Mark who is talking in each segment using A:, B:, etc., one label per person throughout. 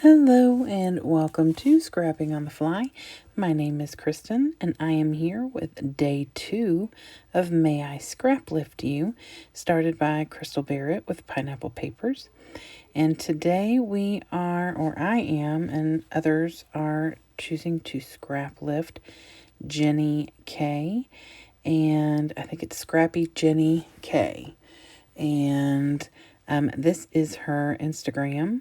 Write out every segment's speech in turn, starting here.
A: Hello and welcome to Scrapping on the Fly. My name is Kristen and I am here with day 2 of May I Scraplift You, started by Crystal Barrett with Pineapple Papers. And today we are, or I am, and others are choosing to scrap lift Jenny K. And I think it's Scrappy Jenny K. And this is her Instagram.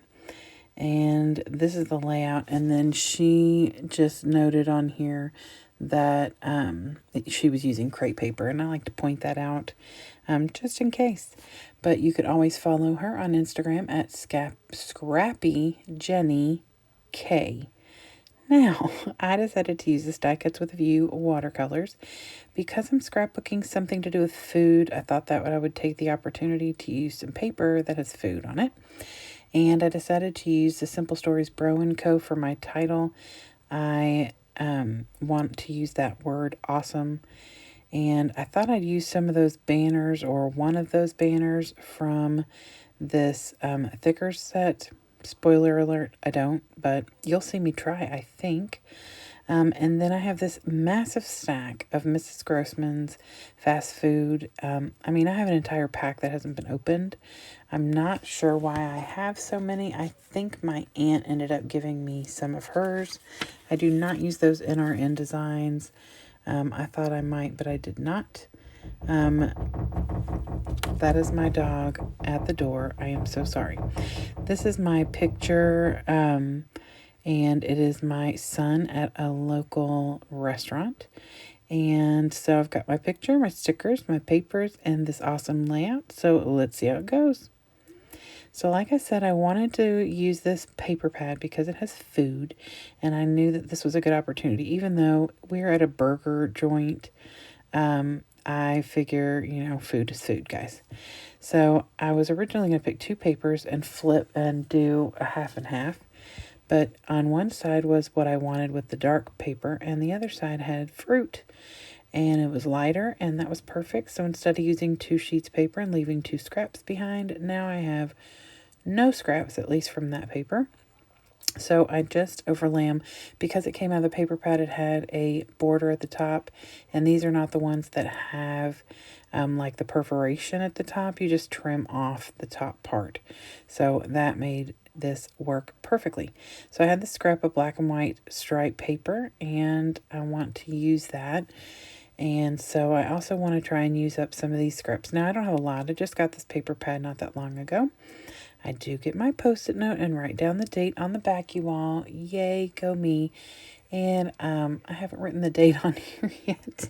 A: And this is the layout. And then she just noted on here that she was using crepe paper. And I like to point that out just in case. But you could always follow her on Instagram at Scrappy Jenny K. Now, I decided to use this die cuts with a view watercolors. Because I'm scrapbooking something to do with food, I thought that I would take the opportunity to use some paper that has food on it. And I decided to use the Simple Stories Bro & Co. for my title. I want to use that word awesome. And I thought I'd use some of those banners or one of those banners from this thicker set. Spoiler alert, I don't, but you'll see me try, I think. And then I have this massive stack of Mrs. Grossman's fast food. I have an entire pack that hasn't been opened. I'm not sure why I have so many. I think my aunt ended up giving me some of hers. I do not use those in our InDesigns. I thought I might, but I did not. That is my dog at the door. I am so sorry. This is my picture, and it is my son at a local restaurant. And so I've got my picture, my stickers, my papers, and this awesome layout. So let's see how it goes. So like I said, I wanted to use this paper pad because it has food, and I knew that this was a good opportunity. Even though we're at a burger joint, I figure, food is food, guys. So I was originally going to pick 2 papers and flip and do a half and half. But on one side was what I wanted with the dark paper, and the other side had fruit. And it was lighter, and that was perfect. So instead of using 2 sheets of paper and leaving 2 scraps behind, now I have no scraps, at least from that paper. So I just overlay them. Because it came out of the paper pad, it had a border at the top. And these are not the ones that have like the perforation at the top. You just trim off the top part. So that made this work perfectly. So I had the scrap of black and white striped paper, and I want to use that. And so I also want to try and use up some of these scraps. Now I don't have a lot. I just got this paper pad not that long ago. I do get my Post-it note and write down the date on the back, you all. Yay, go me. And I haven't written the date on here yet.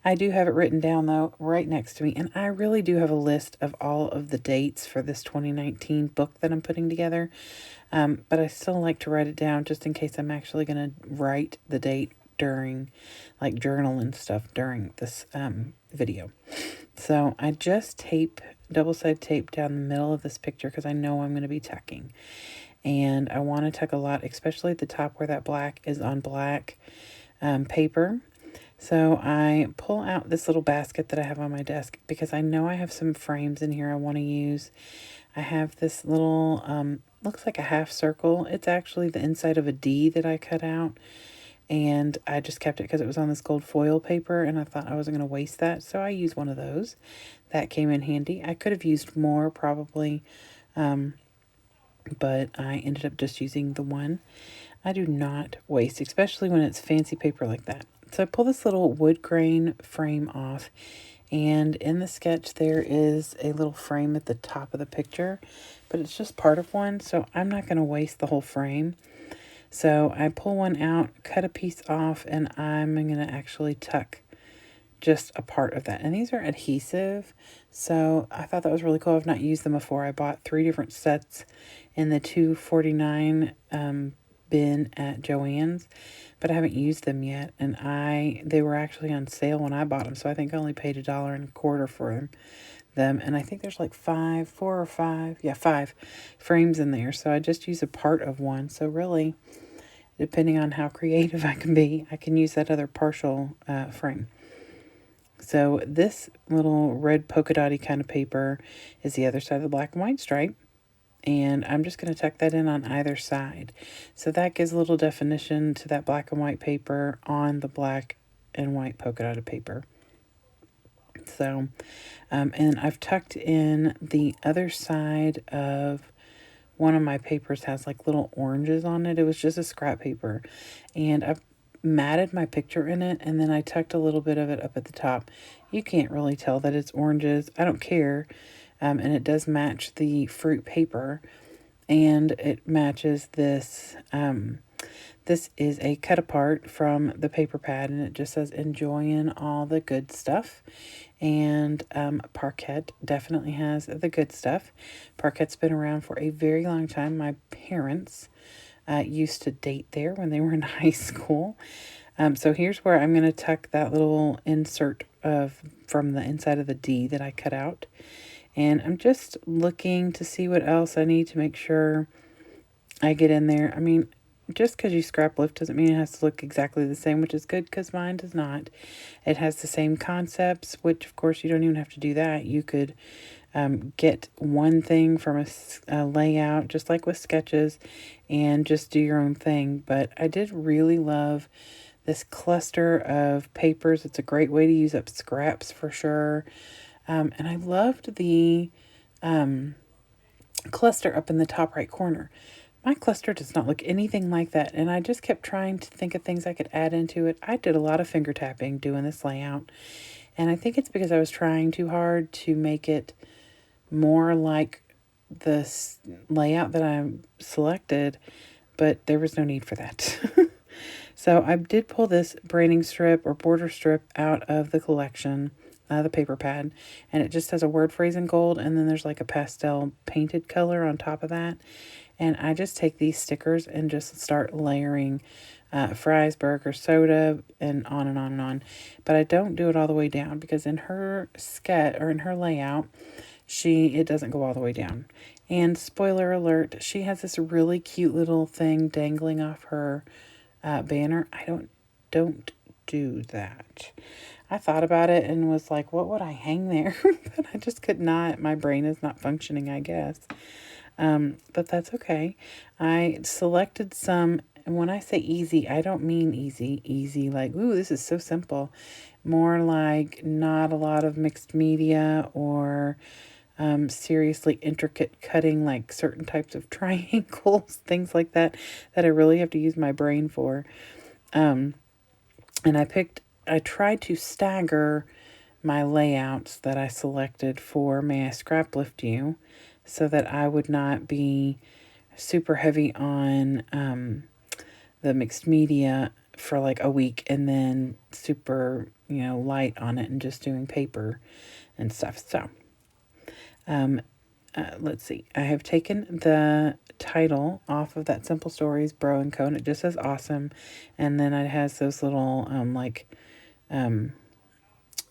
A: I do have it written down, though, right next to me. And I really do have a list of all of the dates for this 2019 book that I'm putting together. But I still like to write it down just in case I'm actually going to write the date during, like, journal and stuff during this video. So I just double-sided tape down the middle of this picture because I know I'm going to be tucking. And I want to tuck a lot, especially at the top where that black is on black paper. So I pull out this little basket that I have on my desk because I know I have some frames in here I want to use. I have this little, looks like a half circle. It's actually the inside of a D that I cut out. And I just kept it because it was on this gold foil paper, and I thought I wasn't going to waste that. So I used one of those. That came in handy. I could have used more probably, but I ended up just using the one. I do not waste, especially when it's fancy paper like that. So I pull this little wood grain frame off, and in the sketch there is a little frame at the top of the picture, but it's just part of one, so I'm not going to waste the whole frame. So I pull one out, cut a piece off, and I'm going to actually tuck just a part of that. And these are adhesive, so I thought that was really cool. I've not used them before. I bought 3 different sets in the $2.49 bin at Joann's, but I haven't used them yet. And they were actually on sale when I bought them, so I think I only paid $1.25 for them. And I think there's like 5 frames in there. So I just use a part of one. So really, depending on how creative I can be, I can use that other partial frame. So this little red polka dotty kind of paper is the other side of the black and white stripe. And I'm just going to tuck that in on either side. So that gives a little definition to that black and white paper on the black and white polka dotted paper. So, and I've tucked in the other side of one of my papers has like little oranges on it. It was just a scrap paper. And I've matted my picture in it, and then I tucked a little bit of it up at the top. You can't really tell that it's oranges. I don't care. And it does match the fruit paper, and it matches this. This is a cut apart from the paper pad, and it just says enjoying all the good stuff. And Parquet definitely has the good stuff. Parquet's been around for a very long time. My parents used to date there when they were in high school. So here's where I'm going to tuck that little insert from the inside of the D that I cut out. And I'm just looking to see what else I need to make sure I get in there. I mean, just because you scrap lift doesn't mean it has to look exactly the same, which is good because mine does not. It has the same concepts, which of course you don't even have to do that. You could get one thing from a layout, just like with sketches, and just do your own thing. But I did really love this cluster of papers. It's a great way to use up scraps for sure. And I loved the cluster up in the top right corner. My cluster does not look anything like that, and I just kept trying to think of things I could add into it. I did a lot of finger tapping doing this layout, and I think it's because I was trying too hard to make it more like the layout that I selected, but there was no need for that. So I did pull this branding strip or border strip out of the collection, the paper pad, and it just has a word phrase in gold, and then there's like a pastel painted color on top of that. And I just take these stickers and just start layering fries, burger, soda, and on and on and on. But I don't do it all the way down because in her sketch or in her layout, it doesn't go all the way down. And spoiler alert, she has this really cute little thing dangling off her banner. I don't do that. I thought about it and was like, what would I hang there? But I just could not. My brain is not functioning, I guess. But that's okay. I selected some, and when I say easy, I don't mean easy like, ooh, this is so simple. More like not a lot of mixed media or seriously intricate cutting, like certain types of triangles, things like that I really have to use my brain for. And I tried to stagger my layouts that I selected for May I Scraplift You so that I would not be super heavy on the mixed media for like a week and then super, light on it and just doing paper and stuff. So, let's see. I have taken the title off of that Simple Stories Bro and Cone. It just says awesome. And then it has those little,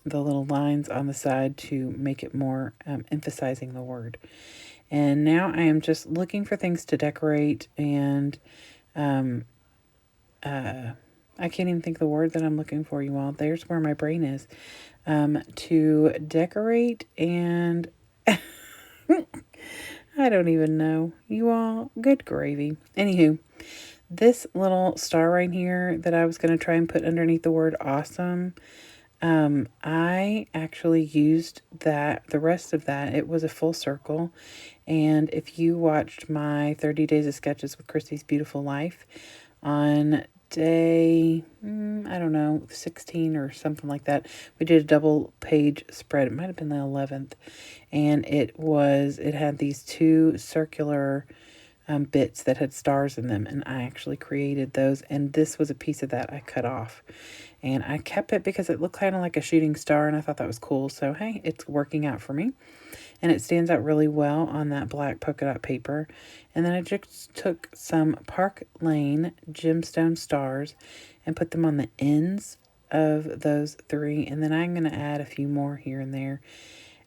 A: the little lines on the side to make it more emphasizing the word. And now I am just looking for things to decorate, and I can't even think of the word that I'm looking for, you all. There's where my brain is. To decorate, and I don't even know. You all, good gravy. Anywho, this little star right here that I was going to try and put underneath the word awesome, I actually used the rest of that. It was a full circle. And if you watched my 30 Days of Sketches with Christy's Beautiful Life on day, I don't know, 16 or something like that, we did a double page spread. It might have been the 11th. And it had these two circular bits that had stars in them, and I actually created those, and this was a piece of that I cut off, and I kept it because it looked kind of like a shooting star, and I thought that was cool. So hey, it's working out for me, and it stands out really well on that black polka dot paper. And then I just took some Park Lane gemstone stars and put them on the ends of those three, and then I'm going to add a few more here and there,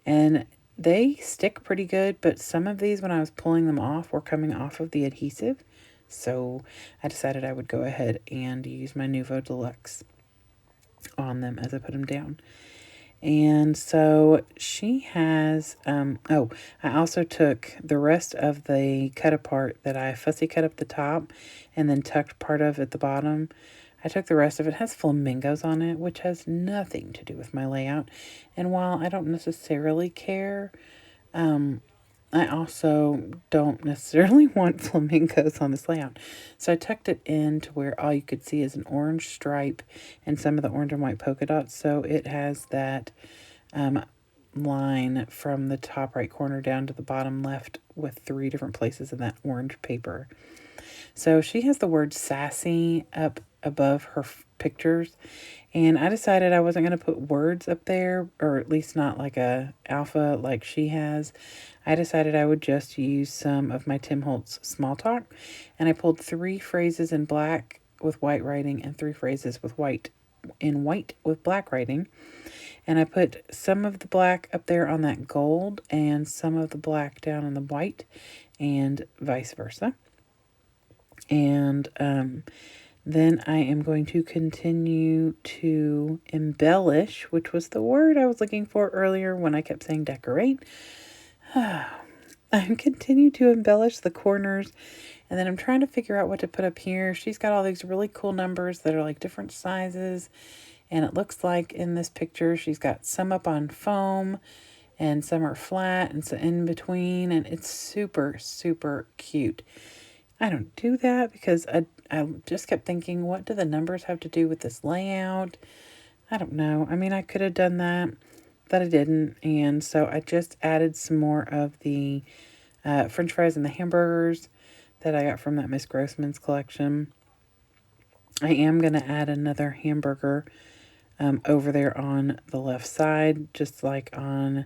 A: and they stick pretty good, but some of these, when I was pulling them off, were coming off of the adhesive. So I decided I would go ahead and use my Nuvo Deluxe on them as I put them down. And so she has, oh, I also took the rest of the cut apart that I fussy cut up the top and then tucked part of at the bottom. I took the rest of it. It has flamingos on it, which has nothing to do with my layout. And while I don't necessarily care, I also don't necessarily want flamingos on this layout. So I tucked it in to where all you could see is an orange stripe and some of the orange and white polka dots. So it has that line from the top right corner down to the bottom left with 3 different places in that orange paper. So she has the word sassy up above her pictures. And I decided I wasn't going to put words up there, or at least not like a alpha like she has. I decided I would just use some of my Tim Holtz small talk. And I pulled 3 phrases in black with white writing and 3 phrases with white with black writing. And I put some of the black up there on that gold and some of the black down on the white and vice versa. And then I am going to continue to embellish, which was the word I was looking for earlier when I kept saying decorate. I'm continuing to embellish the corners, and then I'm trying to figure out what to put up here. She's got all these really cool numbers that are like different sizes, and it looks like in this picture she's got some up on foam and some are flat and so in between, and it's super, super cute. I don't do that because I just kept thinking, what do the numbers have to do with this layout? I don't know. I mean, I could have done that, but I didn't. And so I just added some more of the French fries and the hamburgers that I got from that Miss Grossman's collection. I am going to add another hamburger over there on the left side, just like on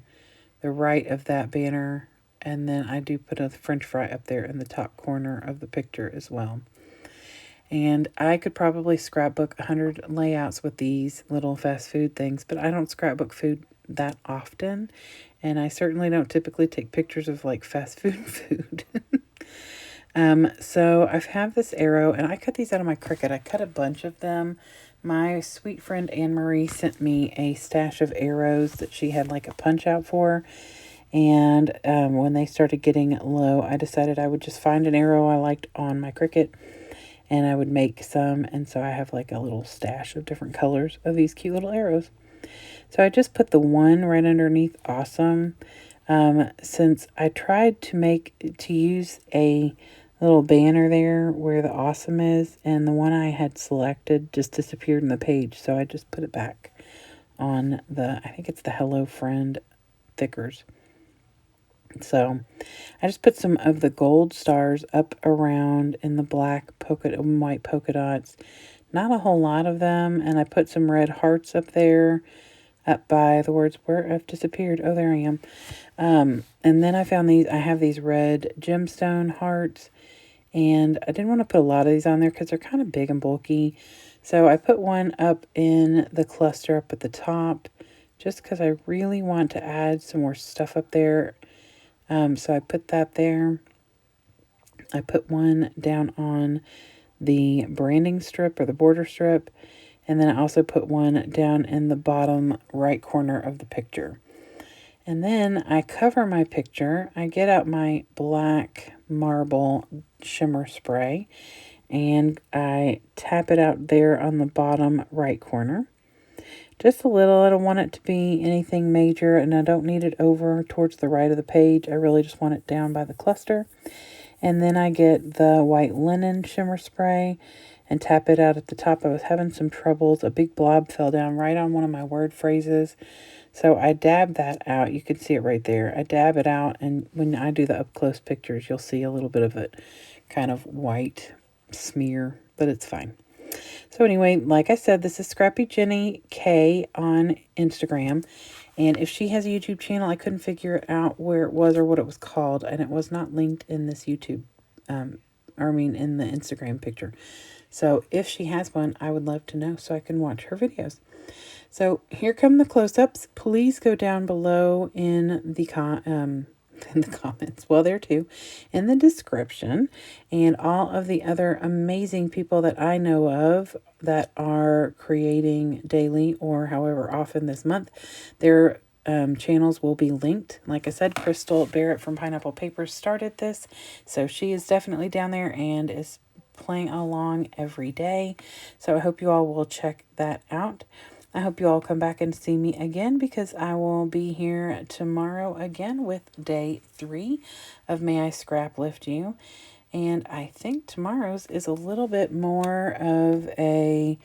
A: the right of that banner. And then I do put a French fry up there in the top corner of the picture as well. And I could probably scrapbook 100 layouts with these little fast food things, but I don't scrapbook food that often. And I certainly don't typically take pictures of like fast food. So I have this arrow, and I cut these out of my Cricut. I cut a bunch of them. My sweet friend Anne-Marie sent me a stash of arrows that she had like a punch out for. And when they started getting low, I decided I would just find an arrow I liked on my Cricut and I would make some. And so I have like a little stash of different colors of these cute little arrows. So I just put the one right underneath awesome. Since I tried to use a little banner there where the awesome is, and the one I had selected just disappeared in the page. So I just put it back on I think it's the Hello Friend thickers. So I just put some of the gold stars up around in the black and white polka dots. Not a whole lot of them. And I put some red hearts up there, up by the words where I've disappeared. Oh, there I am. And then I found these. I have these red gemstone hearts. And I didn't want to put a lot of these on there because they're kind of big and bulky. So I put one up in the cluster up at the top just because I really want to add some more stuff up there. So I put that there. I put one down on the branding strip or the border strip. And then I also put one down in the bottom right corner of the picture. And then I cover my picture. I get out my black marble shimmer spray and I tap it out there on the bottom right corner. Just a little. I don't want it to be anything major, and I don't need it over towards the right of the page. I really just want it down by the cluster. And then I get the white linen shimmer spray and tap it out at the top. I was having some troubles. A big blob fell down right on one of my word phrases. So I dab that out. You can see it right there. I dab it out, and when I do the up-close pictures, you'll see a little bit of it kind of white smear, but it's fine. So anyway, like I said, this is Scrappy Jenny K on Instagram. And if she has a YouTube channel, I couldn't figure out where it was or what it was called. And it was not linked in this YouTube, in the Instagram picture. So if she has one, I would love to know so I can watch her videos. So here come the close-ups. Please go down below in the in the comments, well, there too, in the description, and all of the other amazing people that I know of that are creating daily or however often this month. Their channels will be linked. Like I said, Crystal Barrett from Pineapple Papers started this, so she is definitely down there and is playing along every day. So I hope you all will check that out. I hope you all come back and see me again, because I will be here tomorrow again with day 3 of May I Scraplift You. And I think tomorrow's is a little bit more of a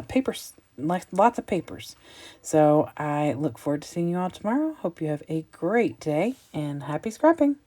A: papers, like lots of papers. So I look forward to seeing you all tomorrow. Hope you have a great day and happy scrapping.